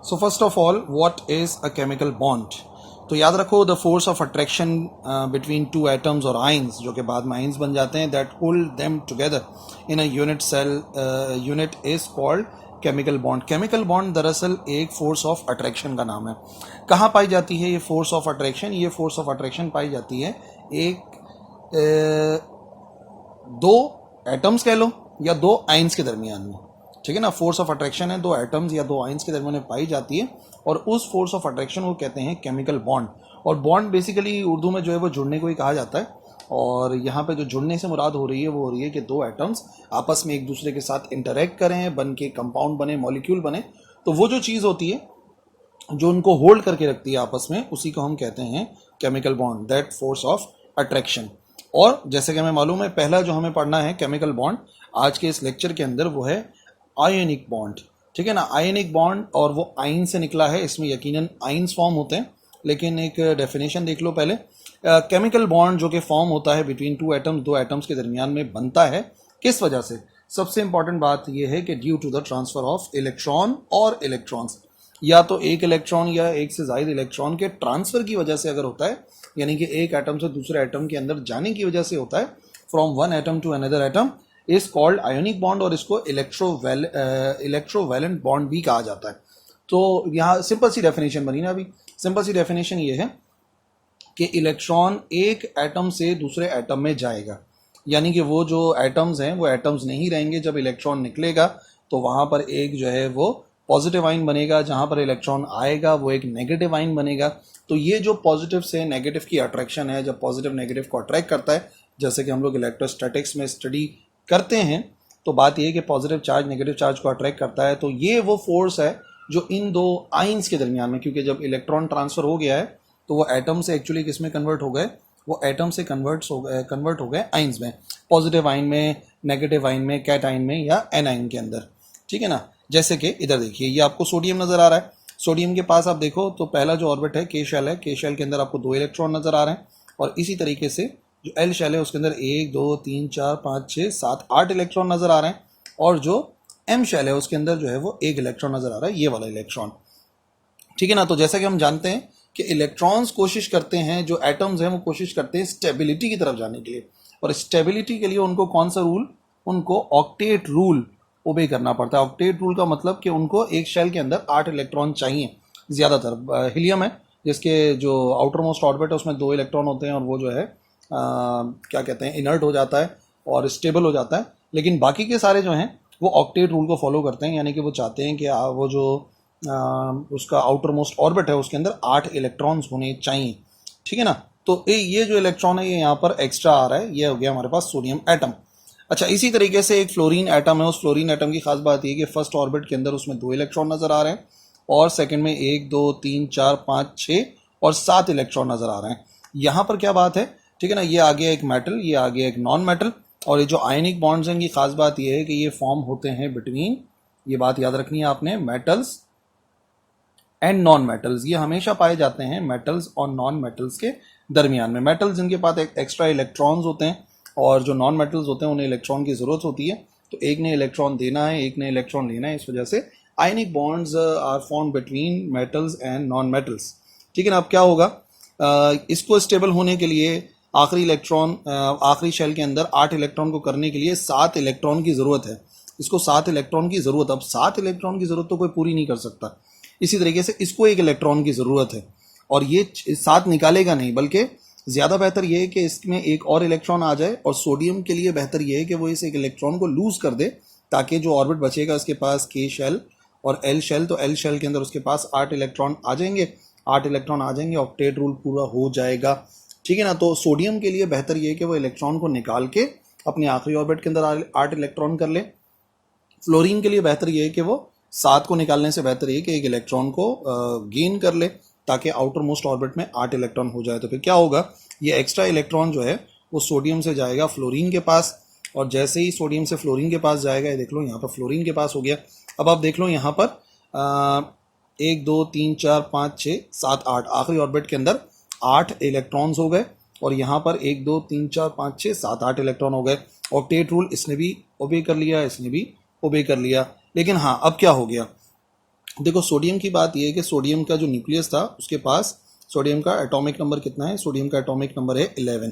So first of all what is a chemical bond. तो याद रखो the force of attraction between two atoms और ions जो कि बाद में आइंस बन जाते हैं that hold them together in a unit cell unit is called chemical bond. Chemical bond दरअसल एक फोर्स ऑफ अट्रैक्शन का नाम है। कहाँ पाई जाती है ये फोर्स ऑफ अट्रैक्शन? ये फोर्स ऑफ अट्रैक्शन पाई जाती है एक दो एटम्स कह लो या दो आइंस के दरमियान में। ठीक है ना, फोर्स ऑफ अट्रैक्शन है दो एटम्स या दो आइंस के दरमियान में पाई जाती है और उस फोर्स ऑफ अट्रैक्शन को कहते हैं केमिकल बॉन्ड। और बॉन्ड बेसिकली उर्दू में जो है वो जुड़ने को ही कहा जाता है। और यहाँ पे जो जुड़ने से मुराद हो रही है वो हो रही है कि दो एटम्स आपस में एक दूसरे के साथ इंटरेक्ट करें, बन के कंपाउंड बने, मॉलिक्यूल बने। तो वो जो चीज़ होती है जो उनको होल्ड करके रखती है आपस में, उसी को हम कहते हैं chemical bond, that force of attraction. और जैसे कि हमें मालूम है पहला जो हमें पढ़ना है केमिकल बॉन्ड आज के इस लेक्चर के अंदर वो है आयनिक बॉन्ड। ठीक है ना, आयनिक बॉन्ड, और वो आइन से निकला है, इसमें यकीनन आइंस फॉर्म होते हैं। लेकिन एक डेफिनेशन देख लो पहले। केमिकल बॉन्ड जो कि फॉर्म होता है बिटवीन टू एटम्स, दो एटम्स के दरमियान में बनता है, किस वजह से? सबसे इंपॉर्टेंट बात यह है कि due to the transfer of electron और इलेक्ट्रॉन्स, या तो एक इलेक्ट्रॉन या एक से ज़ायद इलेक्ट्रॉन के ट्रांसफर की वजह से अगर होता है, यानी कि एक एटम से दूसरे एटम के अंदर जाने की वजह से होता है, from one atom to another atom, is called ionic bond, और इसको इलेक्ट्रोवैलेंट बॉन्ड भी कहा जाता है। तो यहाँ सिंपल सी डेफिनेशन बनी ना, अभी सिंपल सी डेफिनेशन ये है कि इलेक्ट्रॉन एक एटम से दूसरे एटम में जाएगा, यानी कि वो जो एटम्स हैं वो एटम्स नहीं रहेंगे। जब इलेक्ट्रॉन निकलेगा तो वहाँ पर एक जो है वो पॉजिटिव आइन बनेगा, जहाँ पर इलेक्ट्रॉन आएगा वो एक नेगेटिव आइन बनेगा। तो ये जो पॉजिटिव से नेगेटिव की अट्रैक्शन है, जब पॉजिटिव नेगेटिव को अट्रैक्ट करता है, जैसे कि हम लोग इलेक्ट्रोस्टैटिक्स में स्टडी करते हैं, तो बात ये है कि पॉजिटिव चार्ज नेगेटिव चार्ज को अट्रैक्ट करता है। तो ये वो फोर्स है जो इन दो आइंस के दरमियान में, क्योंकि जब इलेक्ट्रॉन ट्रांसफर हो गया है तो वो एटम से एक्चुअली किस में कन्वर्ट हो गए? वो एटम से कन्वर्ट हो गए आइंस में, पॉजिटिव आइन में, नेगेटिव आइन में, कैट आइन में या एन आइन के अंदर। ठीक है ना, जैसे कि इधर देखिए ये आपको सोडियम नजर आ रहा है। सोडियम के पास आप देखो तो पहला जो ऑर्बिट है के शेल है, के शेल के अंदर आपको दो इलेक्ट्रॉन नजर आ रहे हैं। और इसी तरीके से जो एल शेल है उसके अंदर 1 2 3 4 5 6 7 8 इलेक्ट्रॉन नजर आ रहे हैं। और जो एम शेल है उसके अंदर जो है वो एक इलेक्ट्रॉन नजर आ रहा है, ये वाला इलेक्ट्रॉन। ठीक है ना, तो जैसा कि हम जानते हैं कि इलेक्ट्रॉन्स कोशिश करते हैं, जो एटम्स हैं वो कोशिश करते हैं स्टेबिलिटी की तरफ जाने के लिए। और स्टेबिलिटी के लिए उनको कौन सा रूल? उनको ऑक्टेट रूल ओबे करना पड़ता है। ऑक्टेट रूल का मतलब कि उनको एक शेल के अंदर 8 इलेक्ट्रॉन चाहिए। ज़्यादातर हीलियम है जिसके जो आउटर मोस्ट ऑर्बिट है उसमें 2 इलेक्ट्रॉन होते हैं, और वो जो है क्या कहते हैं, इनर्ट हो जाता है और स्टेबल हो जाता है। लेकिन बाकी के सारे जो हैं वो ऑक्टेट रूल को फॉलो करते हैं, यानी कि वो चाहते हैं कि वो जो उसका आउटर मोस्ट ऑर्बिट है उसके अंदर 8 इलेक्ट्रॉन्स होने चाहिए। ठीक है ना, तो ये जो इलेक्ट्रॉन है ये यहाँ पर एक्स्ट्रा आ रहा है, ये हो गया हमारे पास सोडियम एटम। अच्छा, इसी तरीके से एक फ्लोरीन एटम है। उस फ्लोरीन एटम की खास बात ये है कि फर्स्ट ऑर्बिट के अंदर उसमें 2 इलेक्ट्रॉन नजर आ रहे हैं, और सेकंड में 1 2 3 4 5 6 और 7 इलेक्ट्रॉन नजर आ रहे हैं। यहाँ पर क्या बात है? ठीक है ना, ये आ गया एक मेटल, ये आ गया एक नॉन मेटल। और ये जो आयनिक बॉन्ड्स हैं, इनकी खास बात ये है कि ये फॉर्म होते हैं बिटवीन, ये बात याद रखनी है आपने, मेटल्स एंड नॉन मेटल्स। ये हमेशा पाए जाते हैं मेटल्स और नॉन मेटल्स के दरमियान में। मेटल्स जिनके पास एक एक्स्ट्रा इलेक्ट्रॉन्स होते हैं, और जो नॉन मेटल्स होते हैं उन्हें इलेक्ट्रॉन की ज़रूरत होती है। तो एक ने इलेक्ट्रॉन देना है, एक ने इलेक्ट्रॉन लेना है, इस वजह से ionic bonds are form between metals and non metals. ठीक है ना, अब क्या होगा? इसको स्टेबल होने के लिए आखिरी इलेक्ट्रॉन, आखिरी शेल के अंदर 8 इलेक्ट्रॉन को करने के लिए 7 इलेक्ट्रॉन की ज़रूरत है। इसको 7 इलेक्ट्रॉन की ज़रूरत, अब 7 इलेक्ट्रॉन की ज़रूरत तो कोई पूरी नहीं कर सकता। इसी तरीके से इसको 1 इलेक्ट्रॉन की ज़रूरत है, और ये 7 निकालेगा नहीं, बल्कि ज़्यादा बेहतर ये है कि इसमें एक और इलेक्ट्रॉन आ जाए। और सोडियम के लिए बेहतर ये है कि वो इस एक इलेक्ट्रॉन को लूज़ कर दे, ताकि जो ऑर्बिट बचेगा उसके पास के शेल और एल शेल, तो एल शेल के अंदर उसके पास 8 इलेक्ट्रॉन आ जाएंगे। 8 इलेक्ट्रॉन आ जाएंगे, ऑक्टेट रूल पूरा हो जाएगा। ठीक है ना, तो सोडियम के लिए बेहतर ये है कि वो इलेक्ट्रॉन को निकाल के अपने आखिरी ऑर्बिट के अंदर 8 इलेक्ट्रॉन कर ले। फ्लोरीन के लिए बेहतर ये है कि वो 7 को निकालने से बेहतर ये कि एक इलेक्ट्रॉन को गेन कर ले, ताकि आउटर मोस्ट ऑर्बिट में 8 इलेक्ट्रॉन हो जाए। तो फिर क्या होगा? ये एक्स्ट्रा इलेक्ट्रॉन जो है वो सोडियम से जाएगा फ्लोरीन के पास, और जैसे ही सोडियम से फ्लोरीन के पास जाएगा, ये देख लो यहाँ पर फ्लोरीन के पास हो गया। अब आप देख लो यहाँ पर 1 2 3 4 5 6 7 8 आखिरी ऑर्बिट के अंदर 8 इलेक्ट्रॉन्स हो गए, और यहाँ पर 1 2 3 4 5 6 7 8 इलेक्ट्रॉन हो गए। ऑक्टेट रूल इसने भी ओबे कर लिया, इसने भी ओबे कर लिया। लेकिन हाँ, अब क्या हो गया? देखो सोडियम की बात यह है कि सोडियम का जो न्यूक्लियस था उसके पास सोडियम का एटॉमिक नंबर कितना है, सोडियम का एटॉमिक नंबर है 11,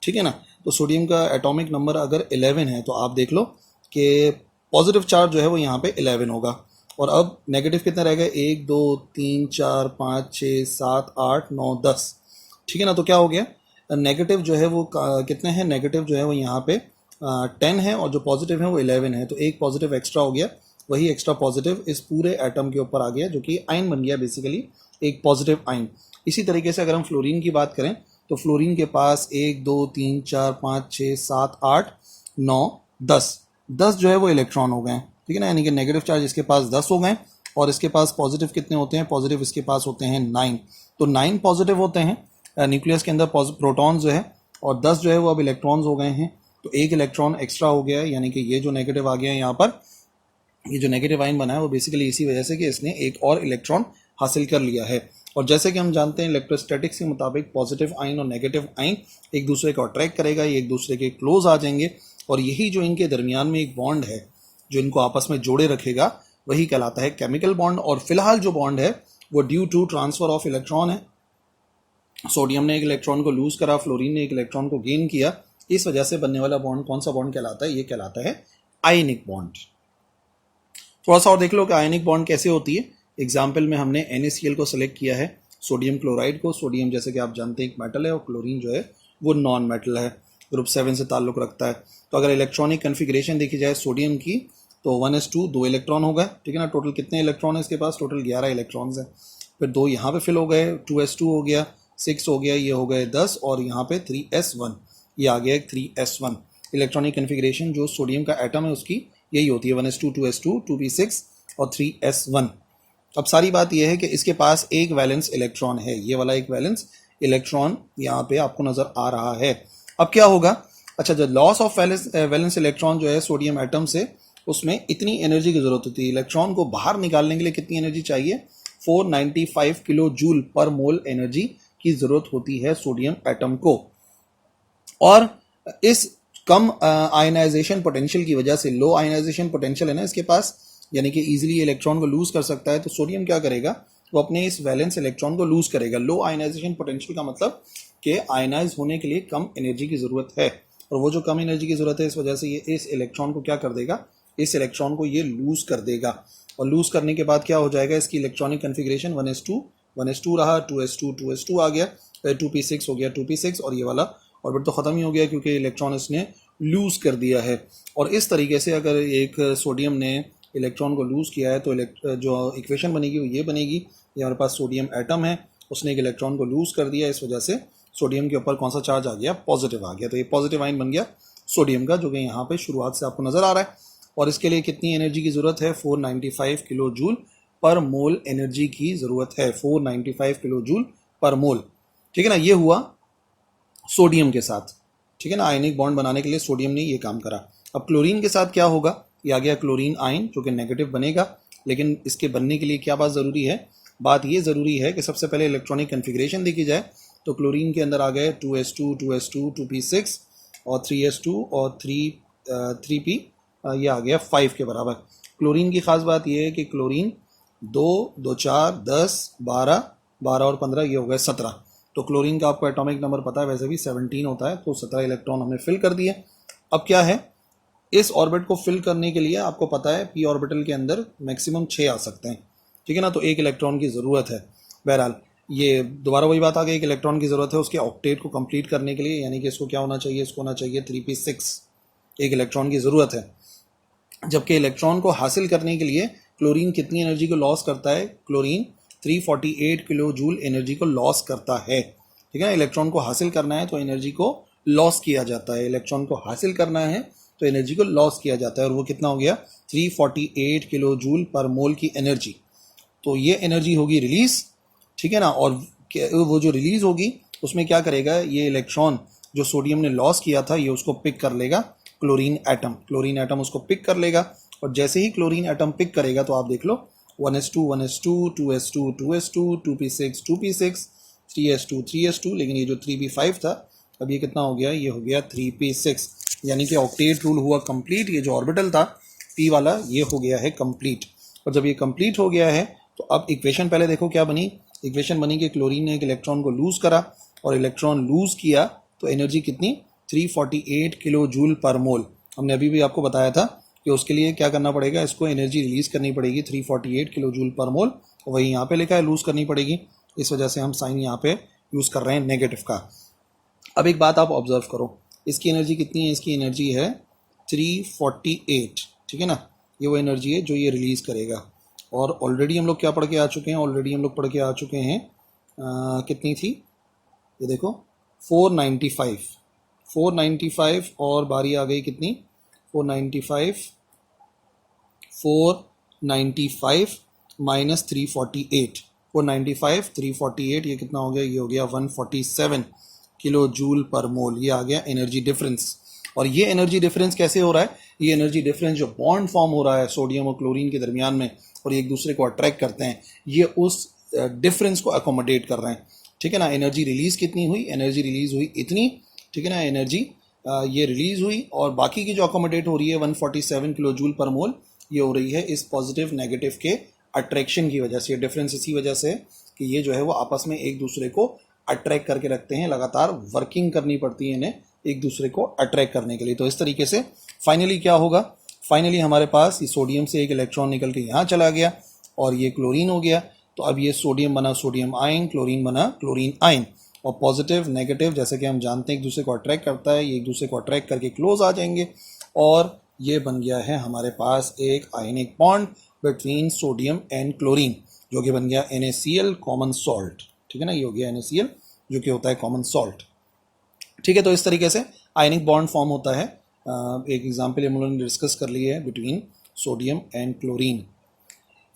ठीक है ना। तो सोडियम का एटॉमिक नंबर अगर 11 है तो आप देख लो कि पॉजिटिव चार्ज जो है वो यहाँ पे 11 होगा। और अब नेगेटिव कितना रहेगा, 1 2 3 4 5 6 7 8 9 10, ठीक है ना। तो क्या हो गया, नेगेटिव जो है वो कितने हैं, नेगेटिव जो है वो यहाँ पे 10 है और जो पॉजिटिव है वो 11 है। तो एक पॉजिटिव एक्स्ट्रा हो गया, वही एक्स्ट्रा पॉजिटिव इस पूरे एटम के ऊपर आ गया जो कि आयन बन गया, बेसिकली एक पॉजिटिव आयन। इसी तरीके से अगर हम फ्लोरीन की बात करें तो फ्लोरीन के पास 1 2 3 4 5 6 7 8 9 10 जो है वो इलेक्ट्रॉन हो गए, ठीक है ना। यानी कि नेगेटिव चार्ज इसके पास 10 हो गए और इसके पास पॉजिटिव कितने होते हैं, पॉजिटिव इसके पास होते हैं 9। तो 9 पॉजिटिव होते हैं न्यूक्लियस के अंदर प्रोटॉन्स जो है, और 10 जो है वो अब इलेक्ट्रॉन्स हो गए हैं। तो एक इलेक्ट्रॉन एक्स्ट्रा हो गया है, यानी कि ये जो नेगेटिव आ गया है यहाँ पर, ये जो नेगेटिव आयन बना है वो बेसिकली इसी वजह से कि इसने एक और इलेक्ट्रॉन हासिल कर लिया है। और जैसे कि हम जानते हैं इलेक्ट्रोस्टैटिक्स के मुताबिक पॉजिटिव आयन और नेगेटिव आयन एक दूसरे को अट्रैक्ट करेगा, ये एक दूसरे के क्लोज आ जाएंगे और यही जो इनके दरमियान में एक बॉन्ड है जो इनको आपस में जोड़े रखेगा वही कहलाता है केमिकल बॉन्ड। और फिलहाल जो बॉन्ड है वो due to transfer of electron है। सोडियम ने एक इलेक्ट्रॉन को लूज करा, फ्लोरीन ने एक इलेक्ट्रॉन को गेन किया, इस वजह से बनने वाला बॉन्ड कौन सा बॉन्ड कहलाता है, ये कहलाता है आयनिक बॉन्ड। थोड़ा सा और देख लो कि आयनिक बॉन्ड कैसे होती है। एग्जाम्पल में हमने NaCl को सिलेक्ट किया है, सोडियम क्लोराइड को। सोडियम जैसे कि आप जानते हैं एक मेटल है और क्लोरीन जो है वो नॉन मेटल है, ग्रुप 7 से ताल्लुक़ रखता है। तो अगर इलेक्ट्रॉनिक कन्फिग्रेशन देखी जाए सोडियम की तो 1s2 2 इलेक्ट्रॉन हो गए, ठीक है ना। टोटल कितने इलेक्ट्रॉन है इसके पास, टोटल 11 इलेक्ट्रॉन्स हैं। फिर 2 यहाँ पे फिल हो गए, 2s2 हो गया, 6 हो गया, ये हो गए 10 और यहाँ पे 3s1, ये आ गया 3s1। इलेक्ट्रॉनिक कन्फिग्रेशन जो सोडियम का एटम है उसकी यही होती है, 1s2 2s2 2p6 और 3s1। अब सारी बात यह है कि इसके पास एक वैलेंस इलेक्ट्रॉन है, ये वाला एक वैलेंस इलेक्ट्रॉन यहाँ पे आपको नजर आ रहा है। अब क्या होगा, अच्छा जो लॉस ऑफ वैलेंस इलेक्ट्रॉन जो है सोडियम एटम से, उसमें इतनी एनर्जी की जरूरत होती है। इलेक्ट्रॉन को बाहर निकालने के लिए कितनी एनर्जी चाहिए, 495 किलो जूल पर मोल एनर्जी की जरूरत होती है सोडियम एटम को। और इस कम आयनाइजेशन पोटेंशियल की वजह से, लो आयनाइजेशन पोटेंशियल है ना इसके पास, यानी कि इजीली इलेक्ट्रॉन को लूज कर सकता है, तो सोडियम क्या करेगा, वो अपने इस वैलेंस इलेक्ट्रॉन को लूज करेगा। लो आयनाइजेशन पोटेंशियल का मतलब कि आयनाइज होने के लिए कम एनर्जी की जरूरत है, और वो जो कम एनर्जी की जरूरत है इस वजह से ये इस इलेक्ट्रॉन को क्या कर देगा, इस इलेक्ट्रॉन को ये लूज कर देगा। और लूज करने के बाद क्या हो जाएगा, इसकी इलेक्ट्रॉनिक कन्फिग्रेशन 1s2 रहा, 2s2 आ गया, 2p6 हो गया 2p6, और ये वाला ऑर्बिट तो खत्म ही हो गया क्योंकि इलेक्ट्रॉन इसने लूज कर दिया है। और इस तरीके से अगर एक सोडियम ने इलेक्ट्रॉन को लूज किया है तो जो इक्वेशन बनेगी वो ये बनेगी, ये हमारे पास सोडियम एटम है, उसने एक इलेक्ट्रॉन को लूज कर दिया, इस वजह से सोडियम के ऊपर कौन सा चार्ज आ गया, पॉजिटिव आ गया। तो ये पॉजिटिव आयन बन गया सोडियम का, जो कि यहाँ पे शुरुआत से आपको नजर आ रहा है। और इसके लिए कितनी एनर्जी की जरूरत है, 495 किलो जूल पर मोल एनर्जी की जरूरत है, 495 किलो जूल पर मोल, ठीक है ना। ये हुआ सोडियम के साथ, ठीक है ना। आयनिक बॉन्ड बनाने के लिए सोडियम ने ये काम करा। अब क्लोरीन के साथ क्या होगा, ये आ गया क्लोरीन आयन जो कि नेगेटिव बनेगा, लेकिन इसके बनने के लिए क्या बात ज़रूरी है, बात ये ज़रूरी है कि सबसे पहले इलेक्ट्रॉनिक कन्फिग्रेशन देखी जाए तो क्लोरीन के अंदर आ गए 2s2 2s2 2p6 और 3s2 और 3p, ये आ गया 5 के बराबर। क्लोरीन की खास बात ये है कि क्लोरीन 2 2 4 10 12 12 और 15, ये हो गए 17। तो क्लोरीन का आपको एटॉमिक नंबर पता है वैसे भी 17 होता है, तो 17 इलेक्ट्रॉन हमने फिल कर दिए। अब क्या है, इस ऑर्बिट को फिल करने के लिए आपको पता है p ऑर्बिटल के अंदर मैक्सिमम 6 आ सकते हैं, ठीक है ना। तो एक इलेक्ट्रॉन की ज़रूरत है। बहरहाल ये दोबारा वही बात आ गई, एक इलेक्ट्रॉन की ज़रूरत है उसके ऑक्टेट को कंप्लीट करने के लिए, यानी कि इसको क्या होना चाहिए, इसको होना चाहिए 3p6, एक इलेक्ट्रॉन की ज़रूरत है। जबकि इलेक्ट्रॉन को हासिल करने के लिए क्लोरीन कितनी एनर्जी को लॉस करता है, क्लोरीन 348 किलो जूल एनर्जी को लॉस करता है, ठीक है ना। इलेक्ट्रॉन को हासिल करना है तो एनर्जी को लॉस किया जाता है, इलेक्ट्रॉन को हासिल करना है तो एनर्जी को लॉस किया जाता है, और वो कितना हो गया 348 किलो जूल पर मोल की एनर्जी। तो ये एनर्जी होगी रिलीज, ठीक है ना। और वो जो रिलीज होगी उसमें क्या करेगा, ये इलेक्ट्रॉन जो सोडियम ने लॉस किया था ये उसको पिक कर लेगा, क्लोरीन एटम उसको पिक कर लेगा। और जैसे ही क्लोरीन एटम पिक करेगा तो आप देख लो 1s2 1s2 2s2 2s2 2p6 2p6 3s2 3s2, लेकिन ये जो 3p5 था अब ये कितना हो गया, ये हो गया 3p6, यानी कि ऑक्टेट रूल हुआ कंप्लीट। ये जो ऑर्बिटल था p वाला ये हो गया है कंप्लीट, और जब ये कंप्लीट हो गया है तो अब इक्वेशन पहले देखो क्या बनी। इक्वेशन बनी कि क्लोरीन ने एक इलेक्ट्रॉन को लूज करा और इलेक्ट्रॉन लूज किया तो एनर्जी कितनी 348 किलो जूल पर मोल। हमने अभी भी आपको बताया था कि उसके लिए क्या करना पड़ेगा, इसको एनर्जी रिलीज करनी पड़ेगी 348 किलो जूल पर मोल। वही यहाँ पे लिखा है लूज करनी पड़ेगी, इस वजह से हम साइन यहाँ पे यूज कर रहे हैं नेगेटिव का। अब एक बात आप ऑब्जर्व करो, इसकी एनर्जी कितनी है, इसकी एनर्जी है 348, ठीक है ना। ये वो एनर्जी है जो ये रिलीज करेगा। और ऑलरेडी हम लोग क्या पढ़ के आ चुके हैं, ऑलरेडी हम लोग पढ़ के आ चुके हैं कितनी थी, ये देखो 495 और बारी आ गई कितनी 495 माइनस 348, 495 348 ये कितना हो गया, ये हो गया 147 किलो जूल पर मोल। ये आ गया एनर्जी डिफरेंस। और ये एनर्जी डिफरेंस कैसे हो रहा है, ये एनर्जी डिफरेंस जो बॉन्ड फॉर्म हो रहा है सोडियम और क्लोरीन के दरमियान में और ये एक दूसरे को अट्रैक्ट करते हैं, ये उस डिफरेंस को अकोमोडेट कर रहे हैं, ठीक है ना। एनर्जी रिलीज कितनी हुई, एनर्जी रिलीज हुई इतनी, ठीक है ना। एनर्जी ये रिलीज हुई और बाकी की जो अकोमोडेट हो रही है 147 किलो जूल पर मोल, ये हो रही है इस पॉजिटिव नेगेटिव के अट्रैक्शन की वजह से। ये डिफरेंस इसी वजह से कि ये जो है वो आपस में एक दूसरे को अट्रैक्ट करके रखते हैं, लगातार वर्किंग करनी पड़ती है इन्हें एक दूसरे को अट्रैक्ट करने के लिए। तो इस तरीके से फाइनली क्या होगा, फाइनली हमारे पास ये सोडियम से एक इलेक्ट्रॉन निकल के यहाँ चला गया और ये क्लोरीन हो गया। तो अब ये सोडियम बना सोडियम आयन, क्लोरीन बना क्लोरीन आयन। और पॉजिटिव नेगेटिव जैसे कि हम जानते हैं एक दूसरे को अट्रैक्ट करता है, ये एक दूसरे को अट्रैक्ट करके क्लोज आ जाएंगे और ये बन गया है हमारे पास एक ionic bond between sodium and chlorine, जो कि बन गया NaCl कॉमन सॉल्ट, ठीक है ना। ये हो गया NaCl जो कि होता है कॉमन सॉल्ट, ठीक है। तो इस तरीके से आयनिक बॉन्ड फॉर्म होता है। एक एग्जाम्पल हम लोगों ने डिस्कस कर लिया है बिटवीन सोडियम एंड क्लोरीन।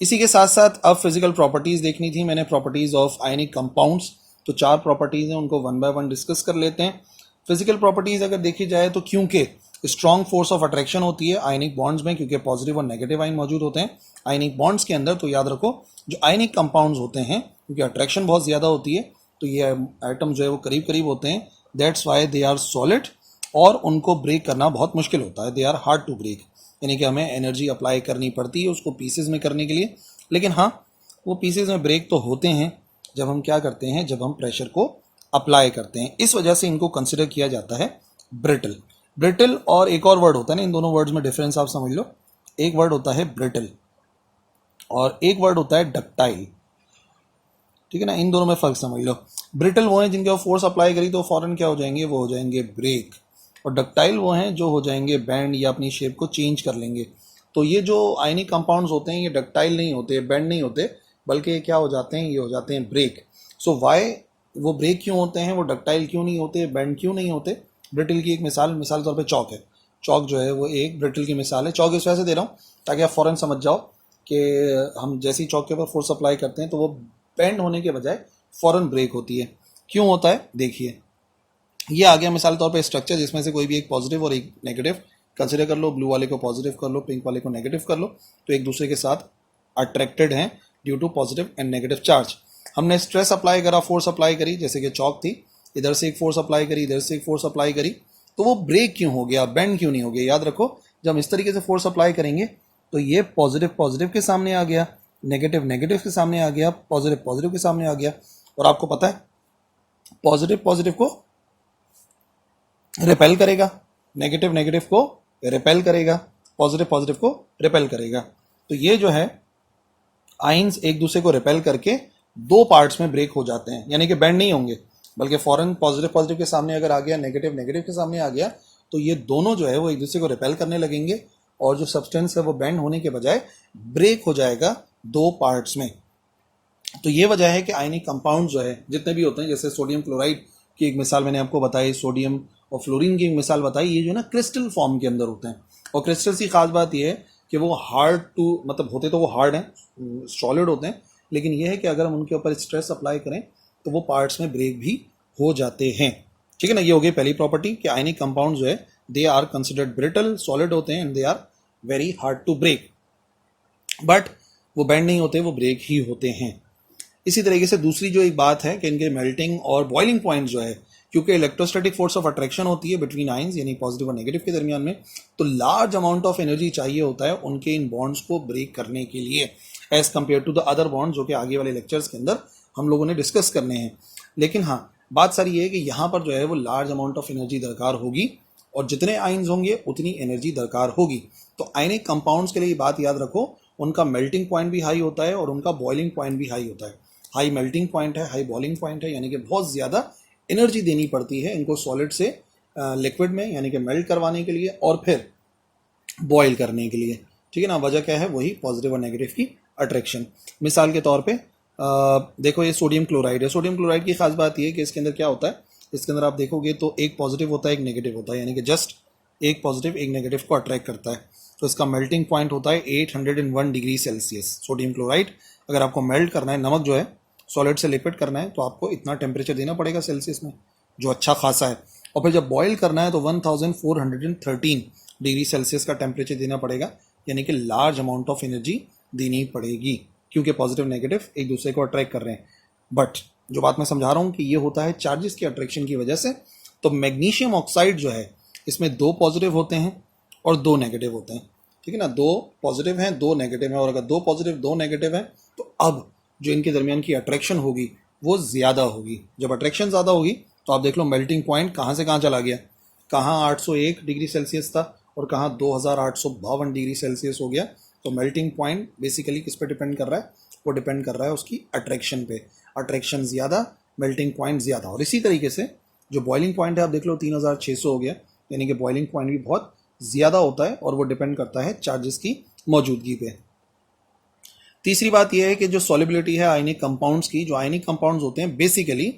इसी के साथ साथ अब फिजिकल प्रॉपर्टीज देखनी थी मैंने, प्रॉपर्टीज ऑफ आयनिक कंपाउंड्स। तो 4 प्रॉपर्टीज हैं, उनको 1 बाय 1 डिस्कस कर लेते हैं। फिजिकल प्रॉपर्टीज अगर देखी जाए तो क्योंकि स्ट्रॉन्ग फोर्स ऑफ अट्रैक्शन होती है आयनिक बॉन्ड्स में, क्योंकि पॉजिटिव और नेगेटिव आयन मौजूद होते हैं आयनिक बॉन्ड्स के अंदर। तो याद रखो जो आयनिक कंपाउंड्स होते हैं, क्योंकि अट्रैक्शन बहुत ज़्यादा होती है तो ये एटम जो है वो करीब करीब होते हैं, that's why they are solid और उनको ब्रेक करना बहुत मुश्किल होता है, they are hard to break. यानी कि हमें एनर्जी अप्लाई करनी पड़ती है उसको पीसेज में करने के लिए, लेकिन हाँ वो पीसेज में ब्रेक तो होते हैं जब हम क्या करते हैं, जब हम प्रेशर को अप्लाई करते हैं। इस वजह से इनको कंसिडर किया जाता है ब्रिटल। ब्रिटल और एक और वर्ड होता है ना, इन दोनों वर्ड्स में डिफरेंस आप समझ लो। एक वर्ड होता है ब्रिटल और एक वर्ड होता है डक्टाइल, ठीक है ना। इन दोनों में फर्क समझ लो। ब्रिटल वो हैं जिनके फोर्स अप्लाई करी तो फौरन क्या हो जाएंगे, वो हो जाएंगे ब्रेक। और डक्टाइल वो हैं जो हो जाएंगे बैंड या अपनी शेप को चेंज कर लेंगे। तो ये जो आयनिक कंपाउंड्स होते हैं ये डक्टाइल नहीं होते, बैंड नहीं होते, बल्कि क्या हो जाते हैं, ये हो जाते हैं ब्रेक। सो वाई वो ब्रेक क्यों होते हैं, वो डक्टाइल क्यों नहीं होते, बैंड क्यों नहीं होते। ब्रिटल की एक मिसाल तौर पे चौक है। चौक जो है वो एक ब्रिटल की मिसाल है। चौक इस वजह से दे रहा हूँ ताकि आप फ़ौरन समझ जाओ कि हम जैसे ही चौक के ऊपर फोर्स अप्लाई करते हैं तो वो बैंड होने के बजाय फ़ौरन ब्रेक होती है। क्यों होता है देखिए, ये आ गया मिसाल तौर पे स्ट्रक्चर जिसमें से कोई भी एक पॉजिटिव और एक नेगेटिव कंसिडर कर लो। ब्लू वाले को पॉजिटिव कर लो, पिंक वाले को नेगेटिव कर लो, तो एक दूसरे के साथ अट्रैक्टेड हैं due to positive and negative charge. हमने स्ट्रेस अप्लाई करा, फोर्स अप्लाई करी, जैसे कि चौक थी, इधर से एक फोर्स अप्लाई करी, इधर से एक फोर्स अप्लाई करी, तो वो ब्रेक क्यों हो गया, बेंड क्यों नहीं हो गया। याद रखो जब हम इस तरीके से फोर्स अप्लाई करेंगे तो ये पॉजिटिव पॉजिटिव के सामने आ गया, नेगेटिव नेगेटिव के सामने आ गया, पॉजिटिव पॉजिटिव के सामने आ गया। और आपको पता है पॉजिटिव पॉजिटिव को रिपेल करेगा, नेगेटिव नेगेटिव को रिपेल करेगा, पॉजिटिव पॉजिटिव को रिपेल करेगा। तो ये जो है आइंस एक दूसरे को रिपेल करके 2 पार्ट्स में ब्रेक हो जाते हैं, यानी कि बैंड नहीं होंगे, बल्कि फॉरन पॉजिटिव पॉजिटिव के सामने अगर आ गया, नेगेटिव नेगेटिव के सामने आ गया, तो ये दोनों जो है वो एक दूसरे को रिपेल करने लगेंगे और जो सब्सटेंस है वो बैंड होने के बजाय ब्रेक हो जाएगा 2 पार्ट्स में। तो ये वजह है कि आयनिक कंपाउंड जो है जितने भी होते हैं, जैसे सोडियम क्लोराइड की एक मिसाल मैंने आपको बताई, सोडियम और फ्लोरीन की एक मिसाल बताई, ये जो ना क्रिस्टल फॉर्म के अंदर होते हैं। और क्रिस्टल्स की खास बात ये है कि वो हार्ड टू, मतलब होते तो वो हार्ड हैं, सॉलिड होते हैं, लेकिन ये है कि अगर हम उनके ऊपर स्ट्रेस अप्लाई करें तो वो पार्ट्स में ब्रेक भी हो जाते हैं, ठीक है ना। ये हो गई पहली प्रॉपर्टी कि आयनिक कंपाउंड जो है they are considered brittle, solid होते हैं and they are very hard to break, but वो बैंड नहीं होते, वो ब्रेक ही होते हैं। इसी तरीके से दूसरी जो एक बात है कि इनके मेल्टिंग और बॉइलिंग पॉइंट जो है क्योंकि इलेक्ट्रोस्टैटिक फोर्स ऑफ अट्रैक्शन होती है बिटवीन आइंस यानी पॉजिटिव और नेगेटिव के दरमियान में, तो लार्ज अमाउंट ऑफ एनर्जी चाहिए होता है उनके इन बॉन्ड्स को ब्रेक करने के लिए as compare to the other bond, जो कि आगे वाले लेक्चर्स के अंदर हम लोगों ने डिस्कस करने हैं। लेकिन हाँ, बात सारी ये है कि यहाँ पर जो है वो लार्ज अमाउंट ऑफ एनर्जी दरकार होगी, और जितने आइंस होंगे उतनी एनर्जी दरकार होगी। तो आयनिक कंपाउंड्स के लिए ये बात याद रखो, उनका मेल्टिंग पॉइंट भी हाई होता है और उनका बॉइलिंग पॉइंट भी हाई होता है। हाई मेल्टिंग पॉइंट है, हाई बॉइलिंग पॉइंट है, यानी कि बहुत ज़्यादा एनर्जी देनी पड़ती है इनको सॉलिड से लिक्विड में यानी कि मेल्ट करवाने के लिए और फिर बॉयल करने के लिए। ठीक है ना, वजह क्या है, वही पॉजिटिव और नेगेटिव की अट्रैक्शन। मिसाल के तौर पे देखो ये सोडियम क्लोराइड है। सोडियम क्लोराइड की खास बात ये है कि इसके अंदर क्या होता है, इसके अंदर आप देखोगे तो एक पॉजिटिव होता है एक नेगेटिव होता है, यानी कि जस्ट एक पॉजिटिव एक नेगेटिव को अट्रैक्ट करता है। तो इसका मेल्टिंग पॉइंट होता है 801 डिग्री सेल्सियस। सोडियम क्लोराइड अगर आपको मेल्ट करना है, नमक जो है सॉलिड से लिक्विड करना है, तो आपको इतना टेम्परेचर देना पड़ेगा सेल्सियस में, जो अच्छा खासा है। और फिर जब बॉयल करना है तो 1413 डिग्री सेल्सियस का टेम्परेचर देना पड़ेगा, यानी कि लार्ज अमाउंट ऑफ एनर्जी देनी पड़ेगी, क्योंकि पॉजिटिव नेगेटिव एक दूसरे को अट्रैक्ट कर रहे हैं। बट जो बात मैं समझा रहा हूँ कि ये होता है चार्जेस की अट्रैक्शन की वजह से। तो मैग्नीशियम ऑक्साइड जो है इसमें 2 पॉजिटिव होते हैं और 2 नेगेटिव होते हैं। ठीक है ना, 2 पॉजिटिव हैं 2 नेगेटिव हैं, और अगर 2 पॉजिटिव 2 नेगेटिव हैं तो अब जो इनके दरमियान की अट्रैक्शन होगी वो ज़्यादा होगी। जब अट्रैक्शन ज़्यादा होगी तो आप देख लो मेल्टिंग पॉइंट कहाँ से कहाँ चला गया, कहाँ 801 डिग्री सेल्सियस था और कहाँ 2852 डिग्री सेल्सियस हो गया। तो मेल्टिंग पॉइंट बेसिकली किस पे डिपेंड कर रहा है, वो डिपेंड कर रहा है उसकी अट्रैक्शन पे। अट्रैक्शन ज़्यादा, मेल्टिंग पॉइंट ज़्यादा। और इसी तरीके से जो बॉइलिंग पॉइंट है आप देख लो 3600 हो गया, यानी कि बॉइलिंग पॉइंट भी बहुत ज़्यादा होता है और वो डिपेंड करता है चार्जेस की मौजूदगी पे। तीसरी बात यह है कि जो सॉलिबिलिटी है आयनिक कंपाउंड्स की, जो आयनिक कंपाउंड्स होते हैं बेसिकली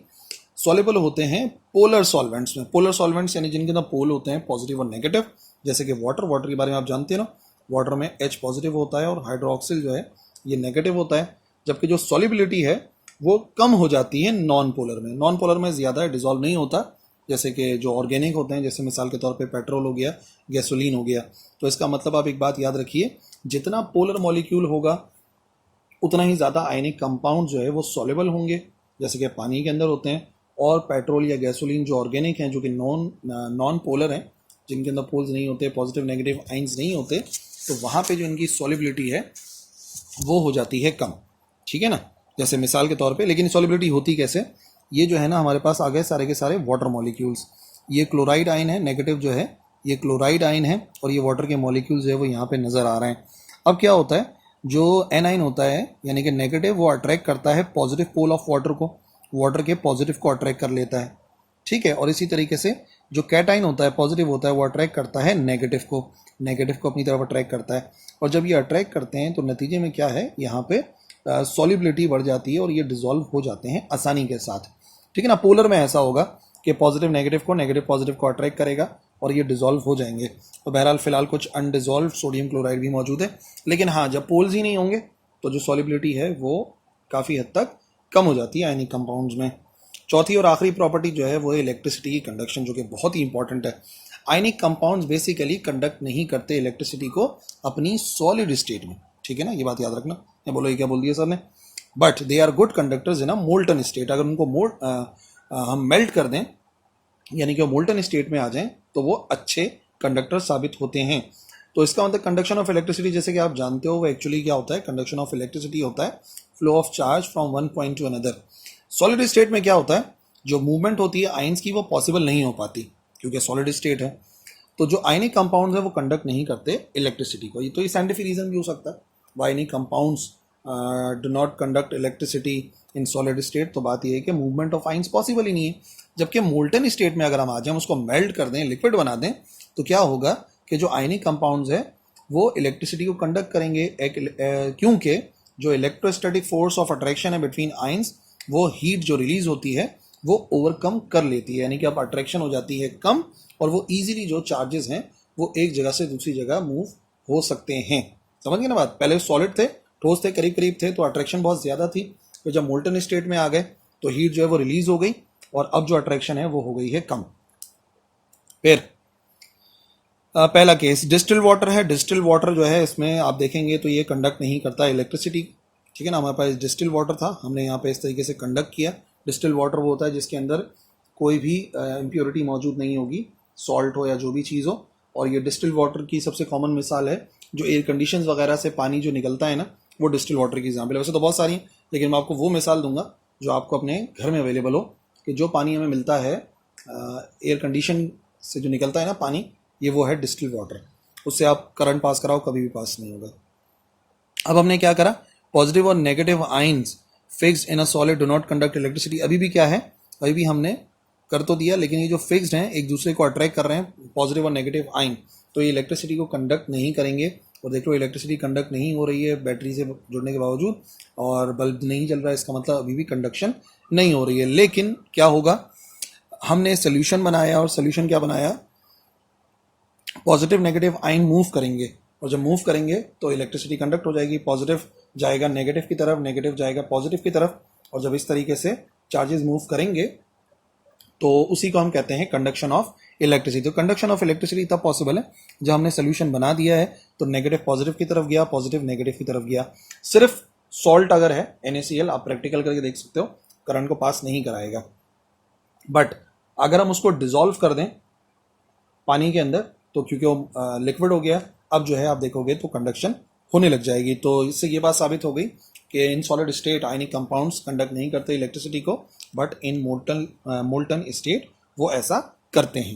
सॉल्युबल होते हैं पोलर सॉल्वेंट्स में। पोलर सॉल्वेंट्स यानी जिनके अंदर पोल होते हैं पॉजिटिव और नेगेटिव, जैसे कि वाटर। वाटर के बारे में आप जानते हैं ना, वाटर में H पॉजिटिव होता है और हाइड्रोक्सिल जो है ये नेगेटिव होता है। जबकि जो सॉलिबिलिटी है वो कम हो जाती है नॉन पोलर में। नॉन पोलर में ज़्यादा डिजॉल्व नहीं होता, जैसे कि जो ऑर्गेनिक होते हैं, जैसे मिसाल के तौर पे पेट्रोल हो गया, गैसोलीन हो गया। तो इसका मतलब आप एक बात याद रखिए, जितना पोलर मॉलिक्यूल होगा उतना ही ज़्यादा आयनिक कंपाउंड जो है वो सॉल्युबल होंगे, जैसे कि पानी के अंदर होते हैं। और पेट्रोल या गैसोलीन जो ऑर्गेनिक हैं, जो कि नॉन पोलर हैं, जिनके अंदर पोल्स नहीं होते, पॉजिटिव नेगेटिव आइंस नहीं होते, तो वहाँ पे जो इनकी सॉल्युबिलिटी है वो हो जाती है कम। ठीक है ना, जैसे मिसाल के तौर पे। लेकिन सॉल्युबिलिटी होती कैसे, ये जो है ना हमारे पास आ गए सारे के सारे वाटर मॉलिक्यूल्स। ये क्लोराइड आयन है, नेगेटिव जो है ये क्लोराइड आयन है, और ये वाटर के मॉलिक्यूल्स है वो यहाँ पे नज़र आ रहे हैं। अब क्या होता है, जो एनाइन होता है यानी कि नेगेटिव, वो अट्रैक्ट करता है पॉजिटिव पोल ऑफ वाटर को, वाटर के पॉजिटिव को अट्रैक्ट कर लेता है। ठीक है, और इसी तरीके से जो कैटाइन होता है पॉजिटिव होता है वो अट्रैक्ट करता है नेगेटिव को, नेगेटिव को अपनी तरफ अट्रैक्ट करता है। और जब ये अट्रैक्ट करते हैं तो नतीजे में क्या है, यहाँ पे सॉल्युबिलिटी बढ़ जाती है और ये डिसॉल्व हो जाते हैं आसानी के साथ। ठीक है ना, पोलर में ऐसा होगा कि पॉजिटिव नेगेटिव को, नेगेटिव पॉजिटिव को अट्रैक्ट करेगा और ये डिसॉल्व हो जाएंगे। तो बहरहाल फ़िलहाल कुछ अनडिसॉल्व सोडियम क्लोराइड भी मौजूद है। लेकिन हाँ, जब पोल्स ही नहीं होंगे तो जो सॉल्युबिलिटी है वो काफ़ी हद तक कम हो जाती है आयनिक कंपाउंड्स में। चौथी और आखिरी प्रॉपर्टी जो है वो है इलेक्ट्रिसिटी की कंडक्शन, जो कि बहुत ही इंपॉर्टेंट है। आयनिक कंपाउंड्स बेसिकली कंडक्ट नहीं करते इलेक्ट्रिसिटी को अपनी सॉलिड स्टेट में। ठीक है ना, ये बात याद रखना। ये बोलो ये क्या बोल दिया सर ने, but they are good conductors in a molten state. अगर उनको हम मेल्ट कर दें, यानी कि वो मोल्टन स्टेट में आ जाएं, तो वो अच्छे कंडक्टर साबित होते हैं। तो इसका मतलब कंडक्शन ऑफ इलेक्ट्रिसिटी, जैसे कि आप जानते हो, वो एक्चुअली क्या होता है, कंडक्शन ऑफ इलेक्ट्रिसिटी होता है flow of charge from one point two another. Solid state में क्या होता है, जो मूवमेंट होती है आइंस की वो पॉसिबल नहीं हो पाती, क्योंकि सॉलिड स्टेट है। तो जो आयनिक कंपाउंड्स है वो कंडक्ट नहीं करते इलेक्ट्रिसिटी को। तो ये साइंटिफिक रीजन भी हो सकता है why ionic compounds do not conduct electricity in solid state. तो बात ये है कि मूवमेंट ऑफ आइंस पॉसिबल ही नहीं है। जबकि मोल्टन स्टेट में अगर हम आ जाएं, उसको मेल्ट कर दें, लिक्विड बना दें, तो क्या होगा कि जो आयनिक कंपाउंड्स है वो इलेक्ट्रिसिटी को कंडक्ट करेंगे, क्योंकि जो इलेक्ट्रोस्टैटिक फोर्स ऑफ अट्रैक्शन है बिटवीन आइंस, वो हीट जो रिलीज होती है वो ओवरकम कर लेती है, यानी कि अब अट्रैक्शन हो जाती है कम, और वो इजीली जो चार्जेस हैं वो एक जगह से दूसरी जगह मूव हो सकते हैं। समझ गए ना बात। पहले सॉलिड थे, ठोस थे, करीब करीब थे, तो अट्रैक्शन बहुत ज़्यादा थी। तो जब मोल्टन स्टेट में आ गए तो हीट जो है वो रिलीज हो गई, और अब जो अट्रैक्शन है वो हो गई है कम। फिर पहला केस डिस्टिल वाटर है। डिस्टिल वाटर जो है इसमें आप देखेंगे तो ये कंडक्ट नहीं करता इलेक्ट्रिसिटी। ठीक है ना, हमारे पास डिस्टिल वाटर था, हमने यहाँ पे इस तरीके से कंडक्ट किया। डिस्टिल वाटर वो होता है जिसके अंदर कोई भी इम्प्योरिटी मौजूद नहीं होगी, सॉल्ट हो या जो भी चीज़ हो। और ये डिस्टिल वाटर की सबसे कॉमन मिसाल है, जो एयर कंडीशंस वगैरह से पानी जो निकलता है ना, वो डिस्टिल वाटर की एग्जाम्पल है। वैसे तो बहुत सारी हैं, लेकिन मैं आपको वो मिसाल दूंगा जो आपको अपने घर में अवेलेबल हो, कि जो पानी हमें मिलता है एयर कंडीशन से जो निकलता है ना पानी, ये वो है डिस्टिल वाटर। उससे आप करंट पास कराओ, कभी भी पास नहीं होगा। अब हमने क्या करा, पॉजिटिव और negative ions fixed in a solid do not conduct electricity. अभी भी क्या है, अभी भी हमने कर तो दिया, लेकिन ये जो फिक्स्ड हैं एक दूसरे को अट्रैक्ट कर रहे हैं, पॉजिटिव और नेगेटिव आइन, तो ये इलेक्ट्रिसिटी को कंडक्ट नहीं करेंगे। और देख लो इलेक्ट्रिसिटी कंडक्ट नहीं हो रही है बैटरी से जुड़ने के बावजूद, और बल्ब नहीं जल रहा है, इसका मतलब अभी भी कंडक्शन नहीं हो रही है। लेकिन क्या होगा, हमने सोल्यूशन बनाया, और सोल्यूशन क्या बनाया, पॉजिटिव नेगेटिव आइन मूव करेंगे, और जब मूव करेंगे तो इलेक्ट्रिसिटी कंडक्ट हो जाएगी। पॉजिटिव जाएगा नेगेटिव की तरफ, नेगेटिव जाएगा पॉजिटिव की तरफ, और जब इस तरीके से चार्जेस मूव करेंगे तो उसी को हम कहते हैं कंडक्शन ऑफ इलेक्ट्रिसिटी। तो कंडक्शन ऑफ इलेक्ट्रिसिटी तब पॉसिबल है जब हमने सोल्यूशन बना दिया है, तो नेगेटिव पॉजिटिव की तरफ गया, पॉजिटिव नेगेटिव की तरफ गया। सिर्फ सॉल्ट अगर है NaCl, आप प्रैक्टिकल करके देख सकते हो, करंट को पास नहीं कराएगा। बट अगर हम उसको डिसॉल्व कर दें पानी के अंदर, तो क्योंकि वो लिक्विड हो गया, अब जो है आप देखोगे तो कंडक्शन होने लग जाएगी। तो इससे ये बात साबित हो गई कि इन solid state ionic compounds conduct नहीं करते इलेक्ट्रिसिटी को, बट इन मोल्टन स्टेट वो ऐसा करते हैं।